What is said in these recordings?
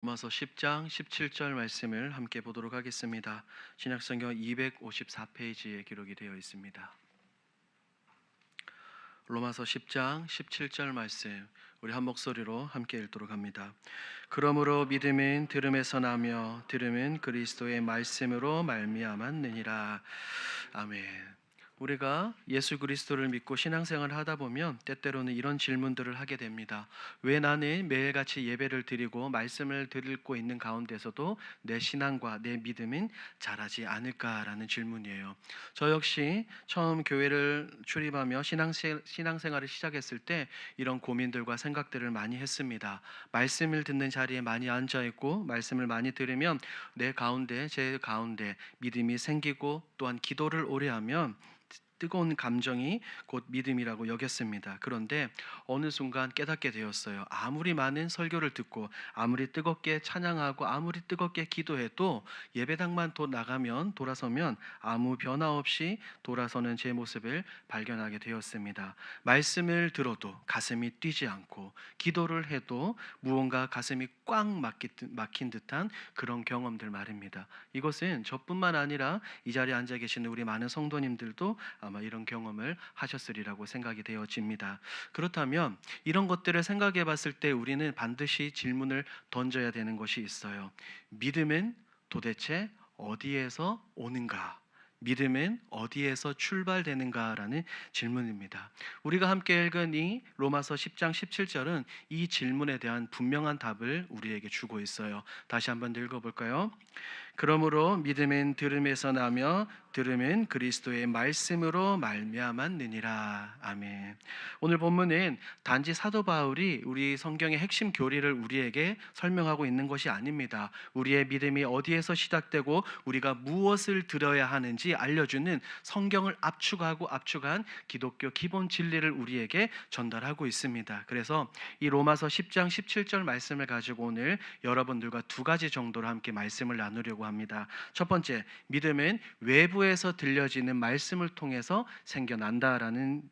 로마서 10장 17절 말씀을 함께 보도록 하겠습니다. 신약성경 254페이지에 기록이 되어 있습니다. 로마서 10장 17절 말씀 우리 한 목소리로 함께 읽도록 합니다. 그러므로 믿음은 들음에서 나며 들음은 그리스도의 말씀으로 말미암았느니라. 아멘. 우리가 예수 그리스도를 믿고 신앙생활을 하다 보면 때때로는 이런 질문들을 하게 됩니다. 왜 나는 매일같이 예배를 드리고 말씀을 듣고 있는 가운데서도 내 신앙과 내 믿음은 자라지 않을까라는 질문이에요. 저 역시 처음 교회를 출입하며 신앙생활을 시작했을 때 이런 고민들과 생각들을 많이 했습니다. 말씀을 듣는 자리에 많이 앉아있고 말씀을 많이 들으면 제 가운데 믿음이 생기고 또한 기도를 오래 하면 뜨거운 감정이 곧 믿음이라고 여겼습니다. 그런데 어느 순간 깨닫게 되었어요. 아무리 많은 설교를 듣고 아무리 뜨겁게 찬양하고 아무리 뜨겁게 기도해도 예배당만 돌아서면 아무 변화 없이 돌아서는 제 모습을 발견하게 되었습니다. 말씀을 들어도 가슴이 뛰지 않고 기도를 해도 무언가 가슴이 꽉 막힌 듯한 그런 경험들 말입니다. 이것은 저뿐만 아니라 이 자리에 앉아 계시는 우리 많은 성도님들도 아마 이런 경험을 하셨으리라고 생각이 되어집니다. 그렇다면 이런 것들을 생각해 봤을 때 우리는 반드시 질문을 던져야 되는 것이 있어요. 믿음은 도대체 어디에서 오는가? 믿음은 어디에서 출발되는가라는 질문입니다. 우리가 함께 읽은 이 로마서 10장 17절은 이 질문에 대한 분명한 답을 우리에게 주고 있어요. 다시 한번 읽어볼까요? 그러므로 믿음은 들음에서 나며 들음은 그리스도의 말씀으로 말미암았느니라. 아멘. 오늘 본문은 단지 사도 바울이 우리 성경의 핵심 교리를 우리에게 설명하고 있는 것이 아닙니다. 우리의 믿음이 어디에서 시작되고 우리가 무엇을 들어야 하는지 알려주는 성경을 압축한 기독교 기본 진리를 우리에게 전달하고 있습니다. 그래서 이 로마서 10장 17절 말씀을 가지고 오늘 여러분들과 두 가지 정도로 함께 말씀을 나누려고 합니다. 첫 번째, 믿음은 외부에서 들려지는 말씀을 통해서 생겨난다라는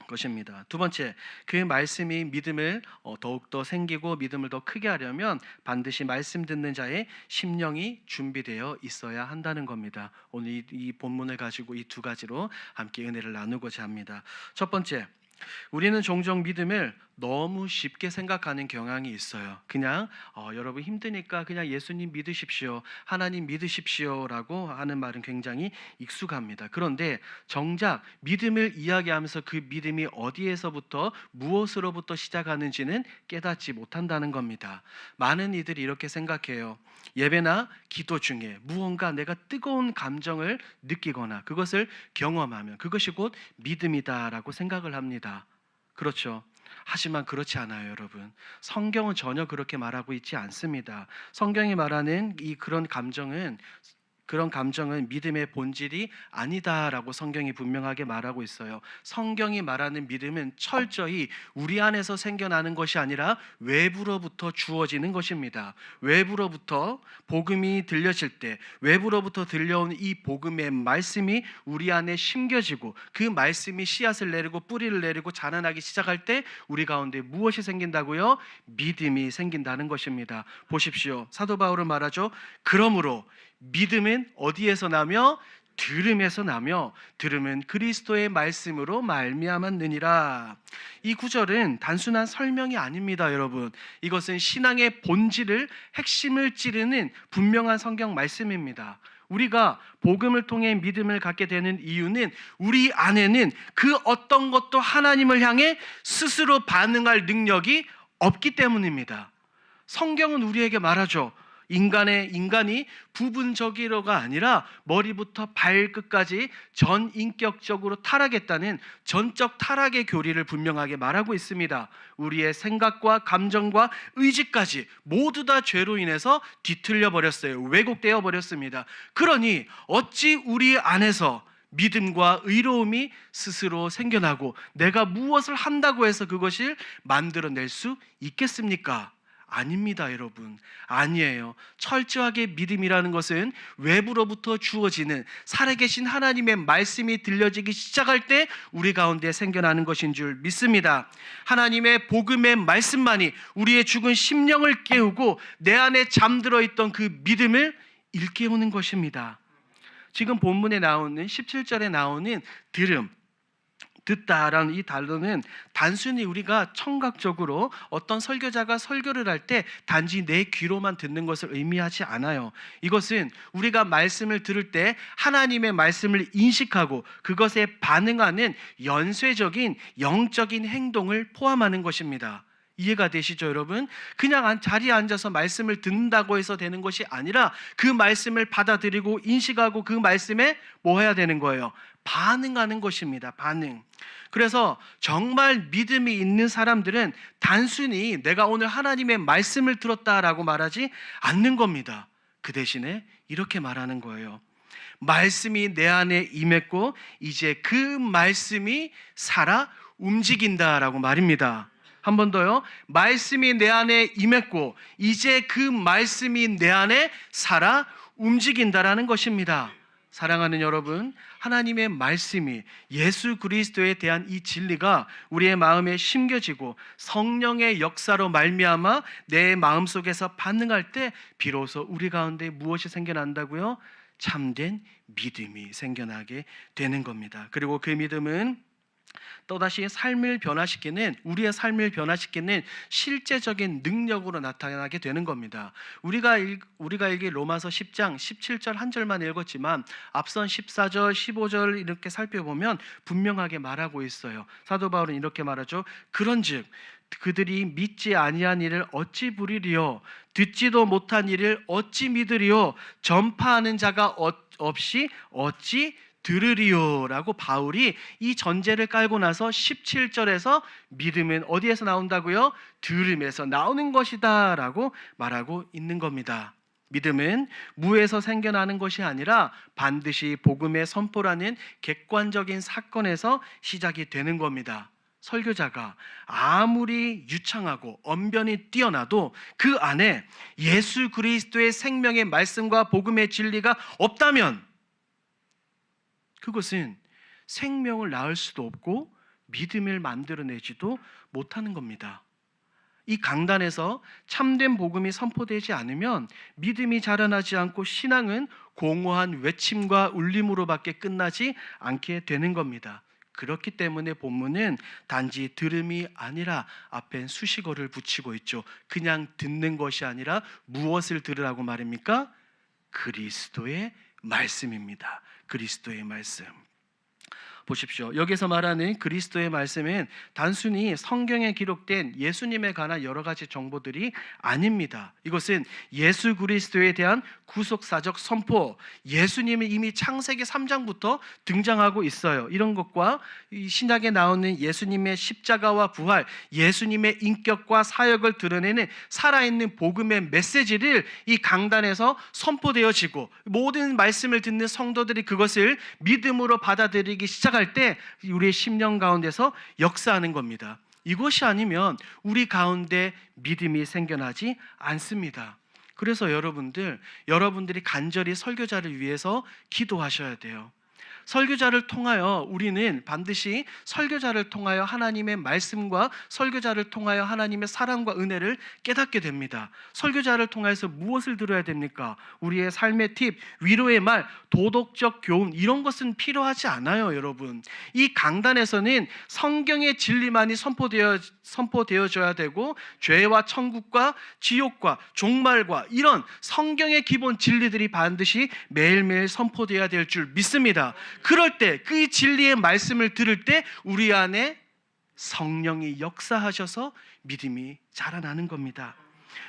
것입니다. 두 번째, 그 말씀이 믿음을 더욱더 생기고 믿음을 더 크게 하려면 반드시 말씀 듣는 자의 심령이 준비되어 있어야 한다는 겁니다. 오늘 이 본문을 가지고 이 두 가지로 함께 은혜를 나누고자 합니다. 첫 번째, 우리는 종종 믿음을 너무 쉽게 생각하는 경향이 있어요. 그냥 여러분 힘드니까 그냥 예수님 믿으십시오, 하나님 믿으십시오라고 하는 말은 굉장히 익숙합니다. 그런데 정작 믿음을 이야기하면서 그 믿음이 어디에서부터 무엇으로부터 시작하는지는 깨닫지 못한다는 겁니다. 많은 이들이 이렇게 생각해요. 예배나 기도 중에 무언가 내가 뜨거운 감정을 느끼거나 그것을 경험하면 그것이 곧 믿음이다라고 생각을 합니다. 그렇죠. 하지만 그렇지 않아요, 여러분. 성경은 전혀 그렇게 말하고 있지 않습니다. 성경이 말하는 그런 감정은 믿음의 본질이 아니다라고 성경이 분명하게 말하고 있어요. 성경이 말하는 믿음은 철저히 우리 안에서 생겨나는 것이 아니라 외부로부터 주어지는 것입니다. 외부로부터 복음이 들려질 때 외부로부터 들려온 이 복음의 말씀이 우리 안에 심겨지고 그 말씀이 씨앗을 내리고 뿌리를 내리고 자라나기 시작할 때 우리 가운데 무엇이 생긴다고요? 믿음이 생긴다는 것입니다. 보십시오. 사도 바울은 말하죠. 그러므로 믿음은 어디에서 나며 들음에서 나며 들음은 그리스도의 말씀으로 말미암았느니라. 이 구절은 단순한 설명이 아닙니다, 여러분. 이것은 신앙의 본질을 핵심을 찌르는 분명한 성경 말씀입니다. 우리가 복음을 통해 믿음을 갖게 되는 이유는 우리 안에는 그 어떤 것도 하나님을 향해 스스로 반응할 능력이 없기 때문입니다. 성경은 우리에게 말하죠. 인간이 부분적으로가 아니라 머리부터 발끝까지 전인격적으로 타락했다는 전적 타락의 교리를 분명하게 말하고 있습니다. 우리의 생각과 감정과 의지까지 모두 다 죄로 인해서 뒤틀려 버렸어요. 왜곡되어 버렸습니다. 그러니 어찌 우리 안에서 믿음과 의로움이 스스로 생겨나고 내가 무엇을 한다고 해서 그것을 만들어낼 수 있겠습니까? 아닙니다, 여러분. 아니에요. 철저하게 믿음이라는 것은 외부로부터 주어지는 살아계신 하나님의 말씀이 들려지기 시작할 때 우리 가운데 생겨나는 것인 줄 믿습니다. 하나님의 복음의 말씀만이 우리의 죽은 심령을 깨우고 내 안에 잠들어 있던 그 믿음을 일깨우는 것입니다. 지금 본문에 나오는 17절에 나오는 들음, 듣다라는 이 단어는 단순히 우리가 청각적으로 어떤 설교자가 설교를 할 때 단지 내 귀로만 듣는 것을 의미하지 않아요. 이것은 우리가 말씀을 들을 때 하나님의 말씀을 인식하고 그것에 반응하는 연쇄적인 영적인 행동을 포함하는 것입니다. 이해가 되시죠, 여러분? 그냥 자리에 앉아서 말씀을 듣는다고 해서 되는 것이 아니라 그 말씀을 받아들이고 인식하고 그 말씀에 뭐 해야 되는 거예요? 반응하는 것입니다. 반응. 그래서 정말 믿음이 있는 사람들은 단순히 내가 오늘 하나님의 말씀을 들었다라고 말하지 않는 겁니다. 그 대신에 이렇게 말하는 거예요. 말씀이 내 안에 임했고 이제 그 말씀이 살아 움직인다라고 말입니다. 한 번 더요. 말씀이 내 안에 임했고 이제 그 말씀이 내 안에 살아 움직인다라는 것입니다. 사랑하는 여러분, 하나님의 말씀이 예수 그리스도에 대한 이 진리가 우리의 마음에 심겨지고 성령의 역사로 말미암아 내 마음속에서 반응할 때 비로소 우리 가운데 무엇이 생겨난다고요? 참된 믿음이 생겨나게 되는 겁니다. 그리고 그 믿음은 또다시 삶을 변화시키는, 우리의 삶을 변화시키는 실제적인 능력으로 나타나게 되는 겁니다. 우리가 읽은 로마서 10장 17절 한 절만 읽었지만 앞선 14절 15절 이렇게 살펴보면 분명하게 말하고 있어요. 사도 바울은 이렇게 말하죠. 그런즉 그들이 믿지 아니한 일을 어찌 부리리요? 듣지도 못한 일을 어찌 믿으리요? 전파하는 자가 없이 어찌 들으리요라고 바울이 이 전제를 깔고 나서 17절에서 믿음은 어디에서 나온다고요? 들음에서 나오는 것이다 라고 말하고 있는 겁니다. 믿음은 무에서 생겨나는 것이 아니라 반드시 복음의 선포라는 객관적인 사건에서 시작이 되는 겁니다. 설교자가 아무리 유창하고 언변이 뛰어나도 그 안에 예수 그리스도의 생명의 말씀과 복음의 진리가 없다면 그것은 생명을 낳을 수도 없고 믿음을 만들어내지도 못하는 겁니다. 이 강단에서 참된 복음이 선포되지 않으면 믿음이 자라나지 않고 신앙은 공허한 외침과 울림으로밖에 끝나지 않게 되는 겁니다. 그렇기 때문에 본문은 단지 들음이 아니라 앞엔 수식어를 붙이고 있죠. 그냥 듣는 것이 아니라 무엇을 들으라고 말입니까? 그리스도의 말씀입니다. 그리스도의 말씀. 보십시오. 여기서 말하는 그리스도의 말씀은 단순히 성경에 기록된 예수님에 관한 여러 가지 정보들이 아닙니다. 이것은 예수 그리스도에 대한 구속사적 선포, 예수님이 이미 창세기 3장부터 등장하고 있어요. 이런 것과 이 신약에 나오는 예수님의 십자가와 부활, 예수님의 인격과 사역을 드러내는 살아있는 복음의 메시지를 이 강단에서 선포되어지고 모든 말씀을 듣는 성도들이 그것을 믿음으로 받아들이기 시작합니다. 때 우리의 심령 가운데서 역사하는 겁니다. 이것이 아니면 우리 가운데 믿음이 생겨나지 않습니다. 그래서 여러분들이 간절히 설교자를 위해서 기도하셔야 돼요. 설교자를 통하여 우리는 반드시 설교자를 통하여 하나님의 말씀과 설교자를 통하여 하나님의 사랑과 은혜를 깨닫게 됩니다. 설교자를 통해서 무엇을 들어야 됩니까? 우리의 삶의 팁, 위로의 말, 도덕적 교훈 이런 것은 필요하지 않아요, 여러분. 이 강단에서는 성경의 진리만이 선포되어져야 되고 죄와 천국과 지옥과 종말과 이런 성경의 기본 진리들이 반드시 매일매일 선포되어야 될 줄 믿습니다. 그럴 때 그 진리의 말씀을 들을 때 우리 안에 성령이 역사하셔서 믿음이 자라나는 겁니다.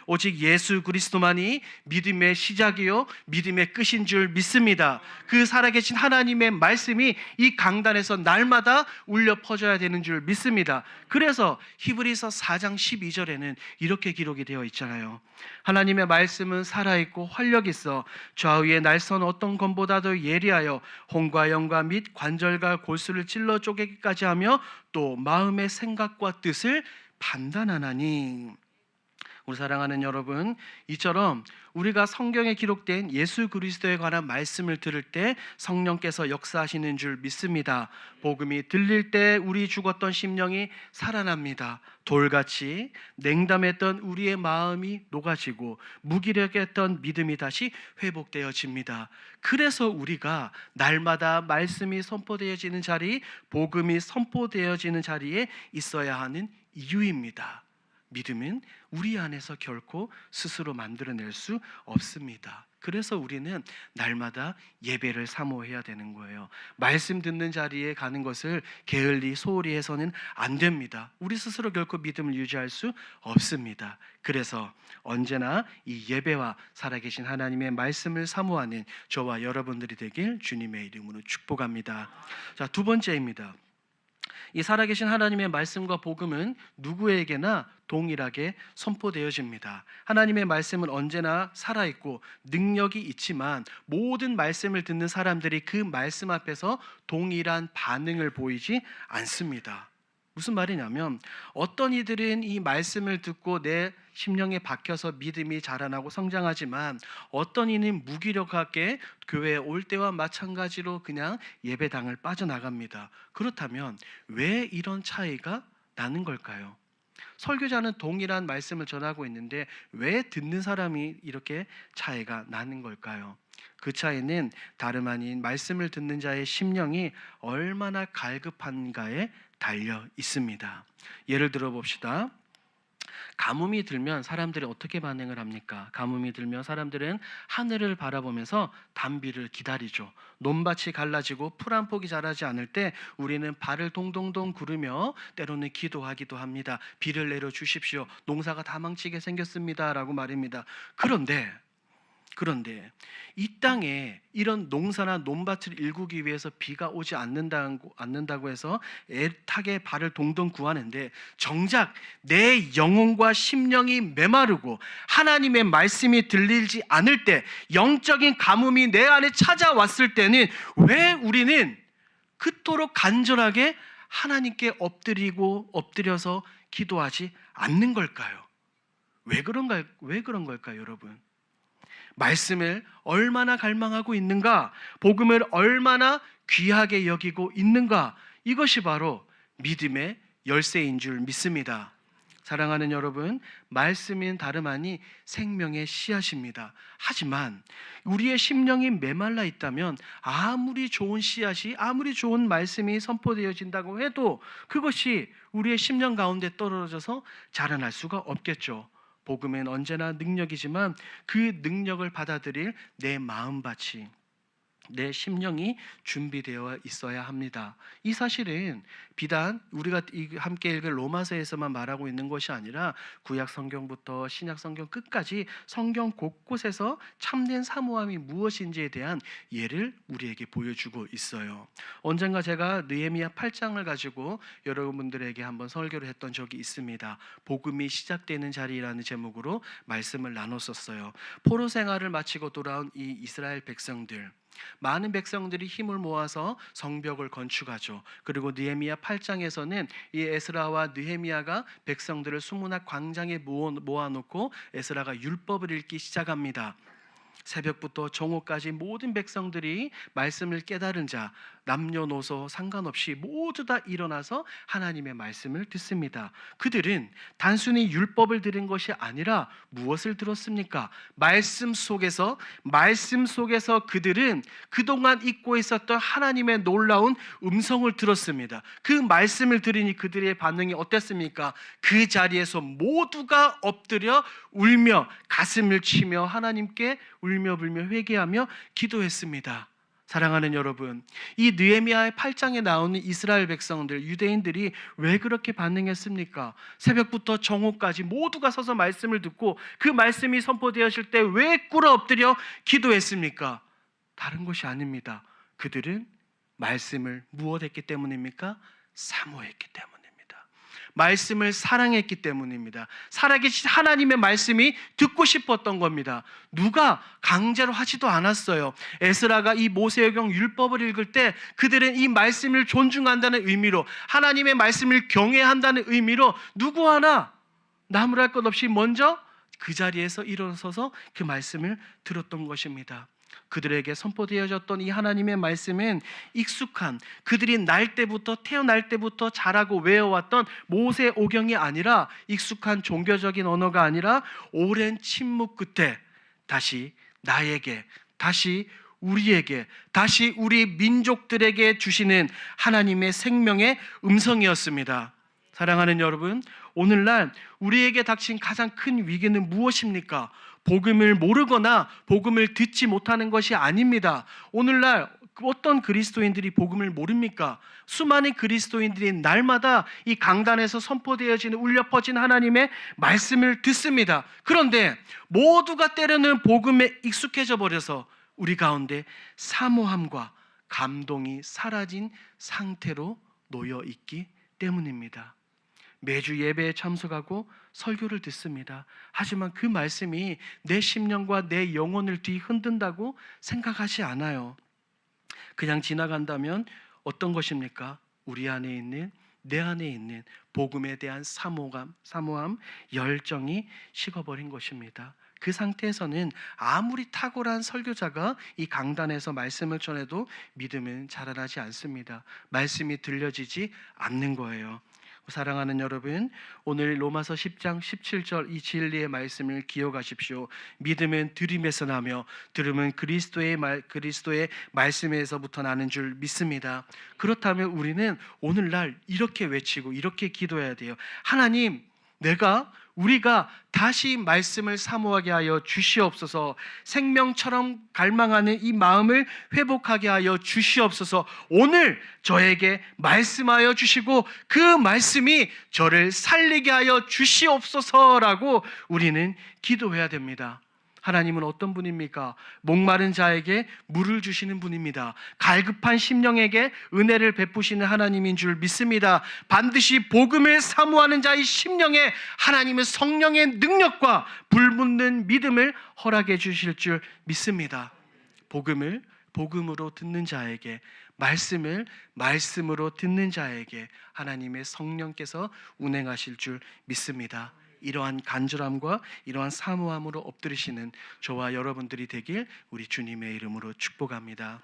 오직 예수 그리스도만이 믿음의 시작이요 믿음의 끝인 줄 믿습니다. 그 살아계신 하나님의 말씀이 이 강단에서 날마다 울려 퍼져야 되는 줄 믿습니다. 그래서 히브리서 4장 12절에는 이렇게 기록이 되어 있잖아요. 하나님의 말씀은 살아있고 활력 있어 좌우의 날선 어떤 검보다도 예리하여 혼과 영과 및 관절과 골수를 찔러 쪼개기까지 하며 또 마음의 생각과 뜻을 판단하나니. 우리 사랑하는 여러분, 이처럼 우리가 성경에 기록된 예수 그리스도에 관한 말씀을 들을 때 성령께서 역사하시는 줄 믿습니다. 복음이 들릴 때 우리 죽었던 심령이 살아납니다. 돌같이 냉담했던 우리의 마음이 녹아지고 무기력했던 믿음이 다시 회복되어집니다. 그래서 우리가 날마다 말씀이 선포되어지는 자리, 복음이 선포되어지는 자리에 있어야 하는 이유입니다. 믿음은 우리 안에서 결코 스스로 만들어낼 수 없습니다. 그래서 우리는 날마다 예배를 사모해야 되는 거예요. 말씀 듣는 자리에 가는 것을 게을리 소홀히 해서는 안 됩니다. 우리 스스로 결코 믿음을 유지할 수 없습니다. 그래서 언제나 이 예배와 살아계신 하나님의 말씀을 사모하는 저와 여러분들이 되길 주님의 이름으로 축복합니다. 자, 두 번째입니다. 이 살아계신 하나님의 말씀과 복음은 누구에게나 동일하게 선포되어집니다. 하나님의 말씀은 언제나 살아있고 능력이 있지만 모든 말씀을 듣는 사람들이 그 말씀 앞에서 동일한 반응을 보이지 않습니다. 무슨 말이냐면 어떤 이들은 이 말씀을 듣고 내 심령에 박혀서 믿음이 자라나고 성장하지만 어떤 이는 무기력하게 교회에 올 때와 마찬가지로 그냥 예배당을 빠져나갑니다. 그렇다면 왜 이런 차이가 나는 걸까요? 설교자는 동일한 말씀을 전하고 있는데 왜 듣는 사람이 이렇게 차이가 나는 걸까요? 그 차이는 다름 아닌 말씀을 듣는 자의 심령이 얼마나 갈급한가에 달려 있습니다. 예를 들어 봅시다. 가뭄이 들면 사람들이 어떻게 반응을 합니까? 가뭄이 들면 사람들은 하늘을 바라보면서 단비를 기다리죠. 논밭이 갈라지고 풀 한 폭이 자라지 않을 때 우리는 발을 동동동 구르며 때로는 기도하기도 합니다. 비를 내려 주십시오. 농사가 다 망치게 생겼습니다. 라고 말입니다. 그런데 이 땅에 이런 농사나 논밭을 일구기 위해서 비가 오지 않는다고 해서 애타게 발을 동동 구하는데 정작 내 영혼과 심령이 메마르고 하나님의 말씀이 들리지 않을 때 영적인 가뭄이 내 안에 찾아왔을 때는 왜 우리는 그토록 간절하게 하나님께 엎드려서 기도하지 않는 걸까요? 왜 그런 걸까요, 여러분? 말씀을 얼마나 갈망하고 있는가, 복음을 얼마나 귀하게 여기고 있는가, 이것이 바로 믿음의 열쇠인 줄 믿습니다. 사랑하는 여러분, 말씀은 다름 아니 생명의 씨앗입니다. 하지만 우리의 심령이 메말라 있다면 아무리 좋은 씨앗이, 아무리 좋은 말씀이 선포되어진다고 해도 그것이 우리의 심령 가운데 떨어져서 자라날 수가 없겠죠. 복음은 언제나 능력이지만 그 능력을 받아들일 내 마음밭이, 내 심령이 준비되어 있어야 합니다. 이 사실은 비단 우리가 함께 읽을 로마서에서만 말하고 있는 것이 아니라 구약 성경부터 신약 성경 끝까지 성경 곳곳에서 참된 사모함이 무엇인지에 대한 예를 우리에게 보여주고 있어요. 언젠가 제가 느헤미야 8장을 가지고 여러분들에게 한번 설교를 했던 적이 있습니다. 복음이 시작되는 자리라는 제목으로 말씀을 나눴었어요. 포로 생활을 마치고 돌아온 이 이스라엘 백성들, 많은 백성들이 힘을 모아서 성벽을 건축하죠. 그리고 느헤미야 8장에서는 이 에스라와 느헤미야가 백성들을 수문학 광장에 모아놓고 에스라가 율법을 읽기 시작합니다. 새벽부터 정오까지 모든 백성들이 말씀을 깨달은 자, 남녀노소 상관없이 모두 다 일어나서 하나님의 말씀을 듣습니다. 그들은 단순히 율법을 들은 것이 아니라 무엇을 들었습니까? 말씀 속에서 그들은 그동안 잊고 있었던 하나님의 놀라운 음성을 들었습니다. 그 말씀을 들으니 그들의 반응이 어땠습니까? 그 자리에서 모두가 엎드려 울며 가슴을 치며 하나님께 울며 불며 회개하며 기도했습니다. 사랑하는 여러분, 이 느헤미야의 8장에 나오는 이스라엘 백성들, 유대인들이 왜 그렇게 반응했습니까? 새벽부터 정오까지 모두가 서서 말씀을 듣고 그 말씀이 선포되었을 때 왜 꿇어 엎드려 기도했습니까? 다른 것이 아닙니다. 그들은 말씀을 무엇했기 때문입니까? 사모했기 때문입니다. 말씀을 사랑했기 때문입니다. 살아계신 하나님의 말씀이 듣고 싶었던 겁니다. 누가 강제로 하지도 않았어요. 에스라가 이 모세오경 율법을 읽을 때 그들은 이 말씀을 존중한다는 의미로, 하나님의 말씀을 경외한다는 의미로 누구 하나 나무랄 것 없이 먼저 그 자리에서 일어서서 그 말씀을 들었던 것입니다. 그들에게 선포되어졌던 이 하나님의 말씀은 익숙한, 그들이 태어날 때부터 자라고 외워왔던 모세 오경이 아니라, 익숙한 종교적인 언어가 아니라 오랜 침묵 끝에 다시 나에게, 다시 우리에게, 다시 우리 민족들에게 주시는 하나님의 생명의 음성이었습니다. 사랑하는 여러분, 오늘날 우리에게 닥친 가장 큰 위기는 무엇입니까? 복음을 모르거나 복음을 듣지 못하는 것이 아닙니다. 오늘날 어떤 그리스도인들이 복음을 모릅니까? 수많은 그리스도인들이 날마다 이 강단에서 선포되어지는, 울려 퍼진 하나님의 말씀을 듣습니다. 그런데 모두가 때로는 복음에 익숙해져 버려서 우리 가운데 사모함과 감동이 사라진 상태로 놓여 있기 때문입니다. 매주 예배에 참석하고 설교를 듣습니다. 하지만 그 말씀이 내 심령과 내 영혼을 뒤흔든다고 생각하지 않아요. 그냥 지나간다면 어떤 것입니까? 우리 안에 있는, 내 안에 있는 복음에 대한 사모함, 열정이 식어버린 것입니다. 그 상태에서는 아무리 탁월한 설교자가 이 강단에서 말씀을 전해도 믿음은 자라나지 않습니다. 말씀이 들려지지 않는 거예요. 사랑하는 여러분, 오늘 로마서 10장 17절 이 진리의 말씀을 기억하십시오. 믿음은 들음에서 나며 들음은 그리스도의 말씀에서부터 나는 줄 믿습니다. 그렇다면 우리는 오늘날 이렇게 외치고 이렇게 기도해야 돼요. 하나님, 우리가 다시 말씀을 사모하게 하여 주시옵소서. 생명처럼 갈망하는 이 마음을 회복하게 하여 주시옵소서. 오늘 저에게 말씀하여 주시고 그 말씀이 저를 살리게 하여 주시옵소서라고 우리는 기도해야 됩니다. 하나님은 어떤 분입니까? 목마른 자에게 물을 주시는 분입니다. 갈급한 심령에게 은혜를 베푸시는 하나님인 줄 믿습니다. 반드시 복음을 사모하는 자의 심령에 하나님은 성령의 능력과 불붙는 믿음을 허락해 주실 줄 믿습니다. 복음으로 듣는 자에게, 말씀으로 듣는 자에게 하나님의 성령께서 운행하실 줄 믿습니다. 이러한 간절함과 이러한 사모함으로 엎드리시는 저와 여러분들이 되길 우리 주님의 이름으로 축복합니다.